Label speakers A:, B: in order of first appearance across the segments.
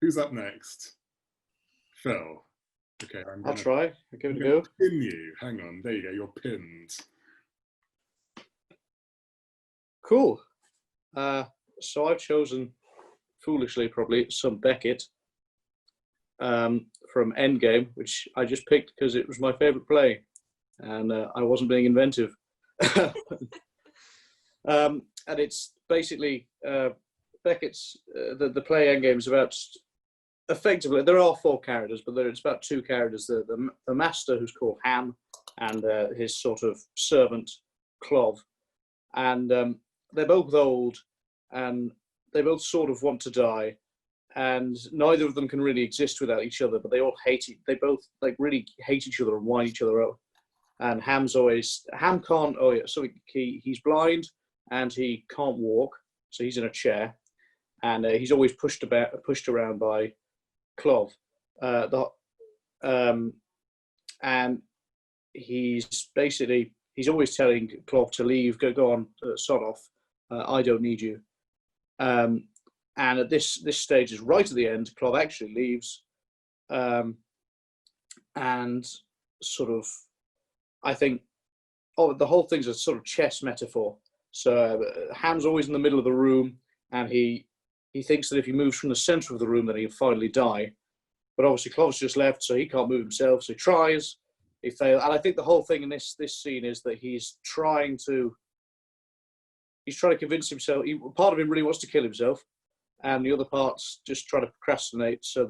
A: Who's up next? Phil. Okay,
B: I'll try. I'll give it a go.
A: Pin you. Hang on. There you go. You're pinned.
B: Cool. So I've chosen, foolishly probably, some Beckett from Endgame, which I just picked because it was my favourite play, and I wasn't being inventive. And it's basically Beckett's the play Endgame is about. Effectively, there are 4 characters, but it's about 2 characters: the master, who's called Ham, and his sort of servant Clov, and they're both old, and they both sort of want to die, and neither of them can really exist without each other. But they all they both like really hate each other and wind each other up. And Ham can't. Oh yeah, so he's blind and he can't walk, so he's in a chair, and he's always pushed around by Clov, and he's always telling Clov to leave, go on, sod off. I don't need you. And at this stage is right at the end. Clov actually leaves, and sort of, I think, the whole thing's a sort of chess metaphor. So Ham's always in the middle of the room, and he thinks that if he moves from the center of the room, then he'll finally die. But obviously Clov's just left, so he can't move himself. So he tries, he fails. And I think the whole thing in this scene is that he's trying to convince himself. Part of him really wants to kill himself, and the other part's just trying to procrastinate so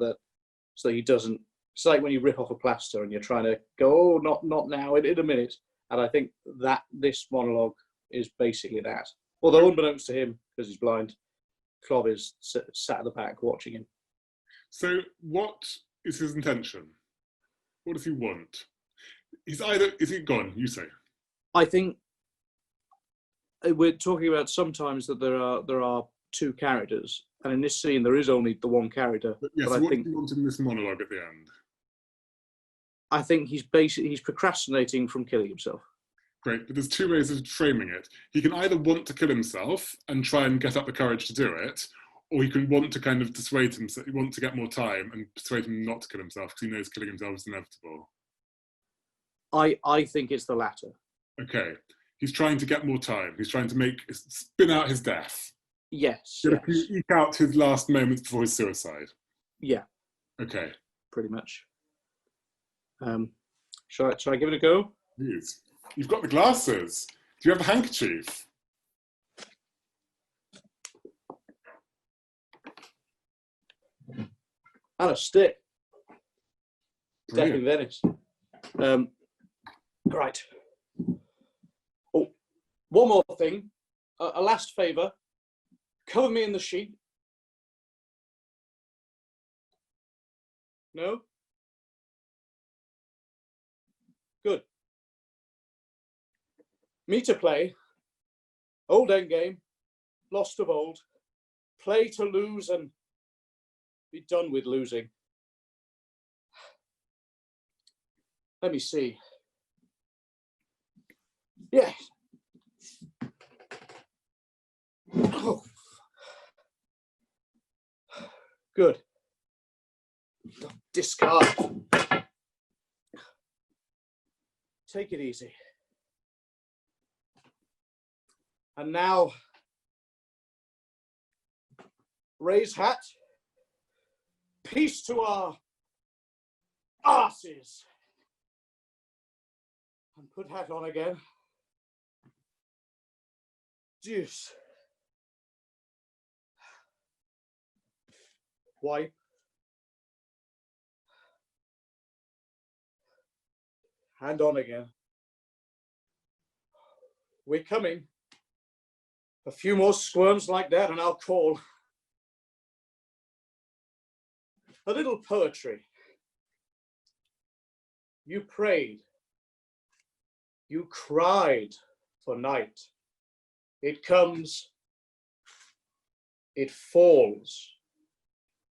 B: he doesn't. It's like when you rip off a plaster and you're trying to go, oh, not now, in a minute. And I think that this monologue is basically that. Although unbeknownst to him, because he's blind, Clov is sat at the back watching him.
A: So what is his intention? What does he want? Is he gone? You say.
B: I think we're talking about sometimes that there are 2 characters, and in this scene there is only the one character.
A: But yes,
B: but
A: what do you want in this monologue at the end?
B: I think he's procrastinating from killing himself.
A: Great, but there's 2 ways of framing it. He can either want to kill himself and try and get up the courage to do it, or he can want to kind of dissuade himself, he wants to get more time and persuade him not to kill himself because he knows killing himself is inevitable.
B: I think it's the latter.
A: Okay, he's trying to get more time. He's trying to spin out his death.
B: Yes.
A: Eke out his last moments before his suicide.
B: Yeah.
A: Okay.
B: Pretty much. Shall I give it a go?
A: Please. You've got the glasses. Do you have the handkerchief?
B: And a stick. Deck
A: Brilliant.
B: in Venice. Right. Oh, one more thing. A last favour. Cover me in the sheet. No? Good. Me to play. Old Endgame. Lost of old. Play to lose and be done with losing. Let me see. Yeah. Oh. Good. Discard. Take it easy. And now, raise hat. Peace to our arses. And put hat on again. Deuce. Wipe. Hand on again. We're coming. A few more squirms like that and I'll call. A little poetry. You prayed. You cried for night. It comes. It falls.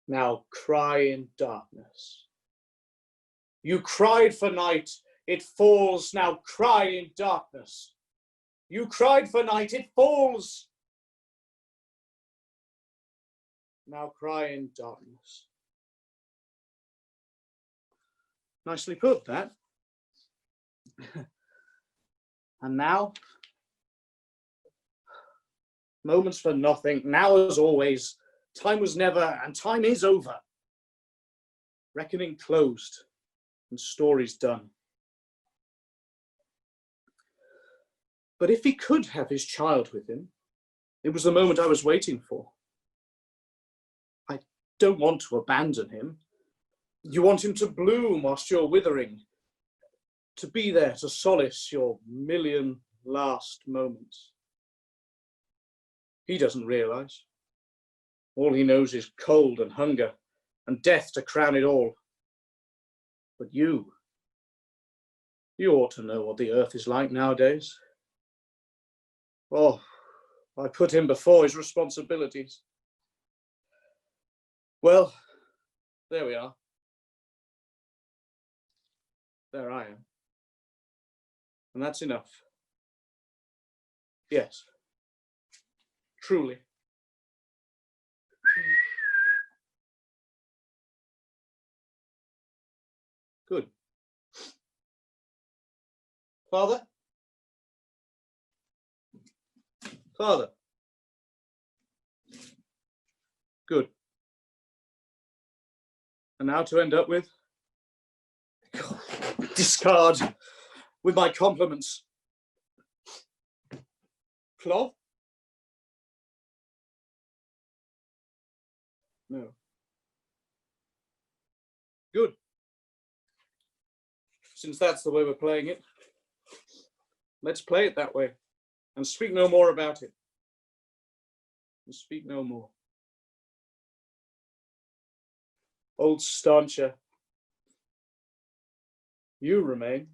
B: Now cry in darkness. You cried for night. It falls. Now cry in darkness. You cried for night. It falls. Now cry in darkness. Nicely put, that. And now, moments for nothing. Now, as always, time was never, and time is over. Reckoning closed, and stories done. But if he could have his child with him, it was the moment I was waiting for. I don't want to abandon him. You want him to bloom whilst you're withering, to be there to solace your million last moments. He doesn't realize. All he knows is cold and hunger and death to crown it all. But you ought to know what the earth is like nowadays. Oh, I put him before his responsibilities. Well, there we are. There I am. And that's enough. Yes. Truly. Good. Father? Father? Good. And now to end up with? Discard with my compliments. Cloth? No. Good. Since that's the way we're playing it, let's play it that way and speak no more about it. And speak no more. Old stauncher, you remain.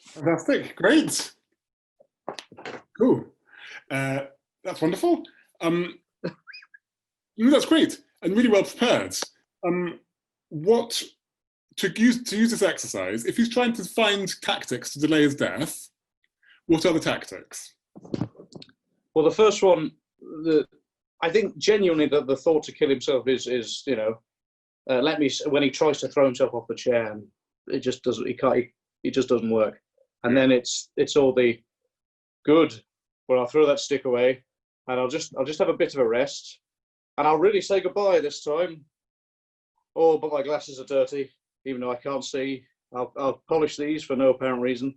A: Fantastic, great. Cool. That's wonderful. That's great and really well prepared. What to use this exercise? If he's trying to find tactics to delay his death, what are the tactics?
B: Well, the first one, I think genuinely that the thought to kill himself is when he tries to throw himself off the chair and it just doesn't. It just doesn't work. And then it's all the good. Well, I'll throw that stick away, and I'll just have a bit of a rest, and I'll really say goodbye this time. Oh, but my glasses are dirty, even though I can't see. I'll polish these for no apparent reason.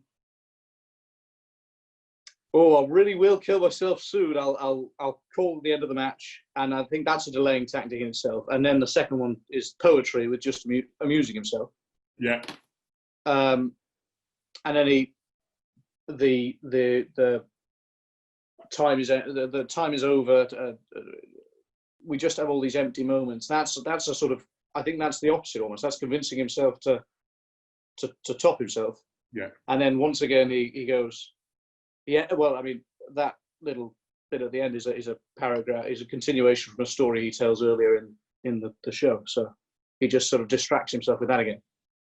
B: Oh, I really will kill myself soon. I'll call the end of the match, and I think that's a delaying tactic in itself. And then the second one is poetry with just amusing himself.
A: Yeah.
B: And then the time is over. We just have all these empty moments. That's a sort of, I think that's the opposite almost. That's convincing himself to top himself.
A: Yeah.
B: And then once again he goes, yeah. Well, I mean, that little bit at the end is a paragraph, is a continuation from a story he tells earlier in the show. So he just sort of distracts himself with that again.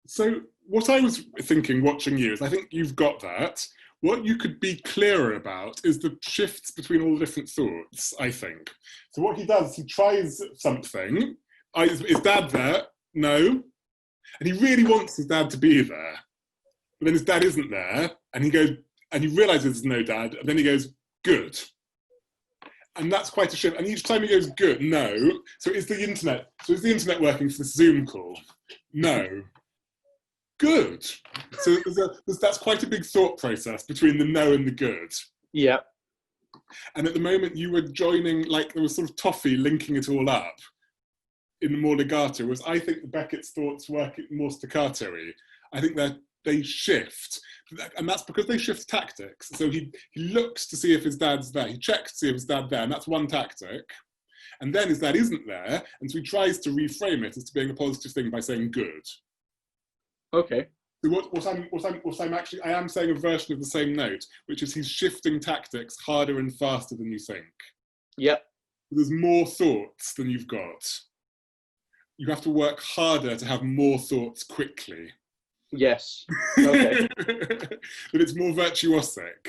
A: So what I was thinking watching you is I think you've got that. What you could be clearer about is the shifts between all the different thoughts, I think. So what he does, he tries something. Is Dad there? No. And he really wants his dad to be there. But then his dad isn't there. And he goes, and he realizes there's no dad. And then he goes, good. And that's quite a shift. And each time he goes, good, no. So is the internet working for the Zoom call? No. Good. So that's quite a big thought process between the no and the good.
B: Yeah.
A: And at the moment you were joining, like there was sort of toffee linking it all up in the more legato, whereas I think the Beckett's thoughts work more staccato-y. I think they shift. And that's because they shift tactics. So he looks to see if his dad's there. He checks to see if his dad's there, and that's one tactic. And then his dad isn't there, and so he tries to reframe it as to being a positive thing by saying good.
B: Okay.
A: So I am saying a version of the same note, which is he's shifting tactics harder and faster than you think.
B: Yep.
A: There's more thoughts than you've got. You have to work harder to have more thoughts quickly.
B: Yes. Okay.
A: But it's more virtuosic,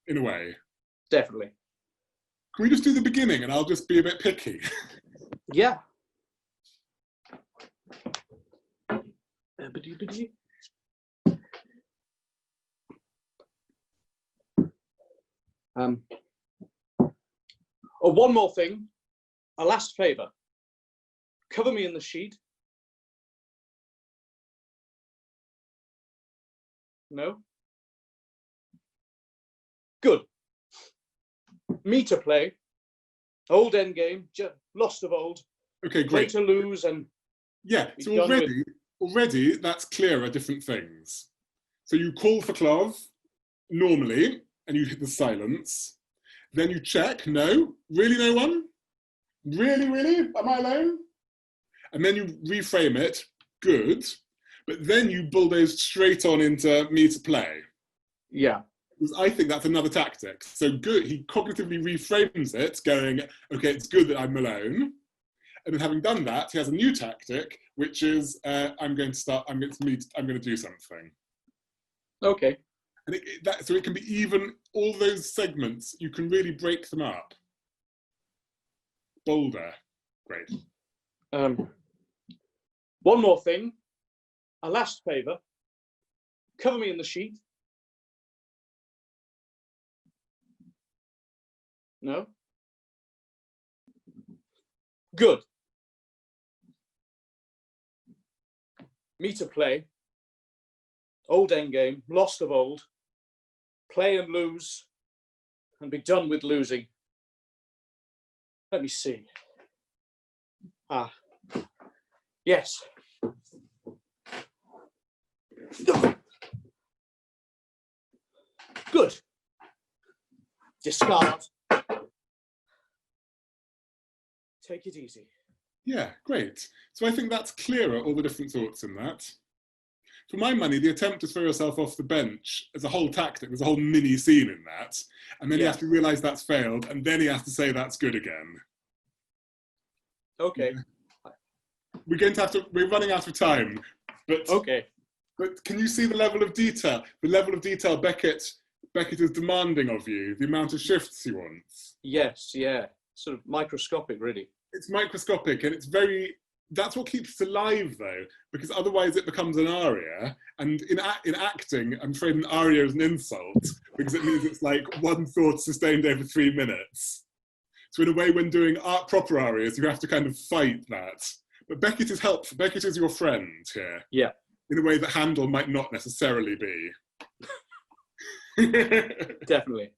A: in a way.
B: Definitely.
A: Can we just do the beginning and I'll just be a bit picky?
B: Yeah. Oh, one more thing. A last favour. Cover me in the sheet. No? Good. Me to play. Old endgame, lost of old.
A: Okay,
B: Play
A: great.
B: to lose and
A: Yeah,
B: be
A: so
B: done
A: already that's clearer different things. So you call for Clov normally, and you hit the silence. Then you check, no, really no one? Really, really? Am I alone? And then you reframe it, good. But then you bulldoze straight on into me to play.
B: Yeah.
A: Because I think that's another tactic. So good, he cognitively reframes it, going, okay, it's good that I'm alone. And then having done that, he has a new tactic, which is I'm going to do something.
B: Okay.
A: And so it can be even, all those segments, you can really break them up. Bolder. Great.
B: One more thing. A last favour. Cover me in the sheet. No? Good. Me to play. Old endgame, lost of old. Play and lose, and be done with losing. Let me see. Yes. Good. Discard. Take it easy.
A: Yeah, great. So I think that's clearer, all the different thoughts in that. For my money, the attempt to throw yourself off the bench is a whole tactic. There's a whole mini scene in that. And then he has to realise that's failed, and then he has to say that's good again.
B: Okay.
A: We're running out of time. But
B: okay.
A: But can you see the level of detail? The level of detail Beckett is demanding of you, the amount of shifts he wants.
B: Yes, yeah. Sort of microscopic, really.
A: It's microscopic, and it's that's what keeps it alive, though, because otherwise it becomes an aria. And in acting, I'm afraid an aria is an insult, because it means it's like one thought sustained over 3 minutes. So in a way, when doing proper arias, you have to kind of fight that. But Beckett is helpful. Beckett is your friend here.
B: Yeah.
A: In a way that Handel might not necessarily be.
B: Definitely.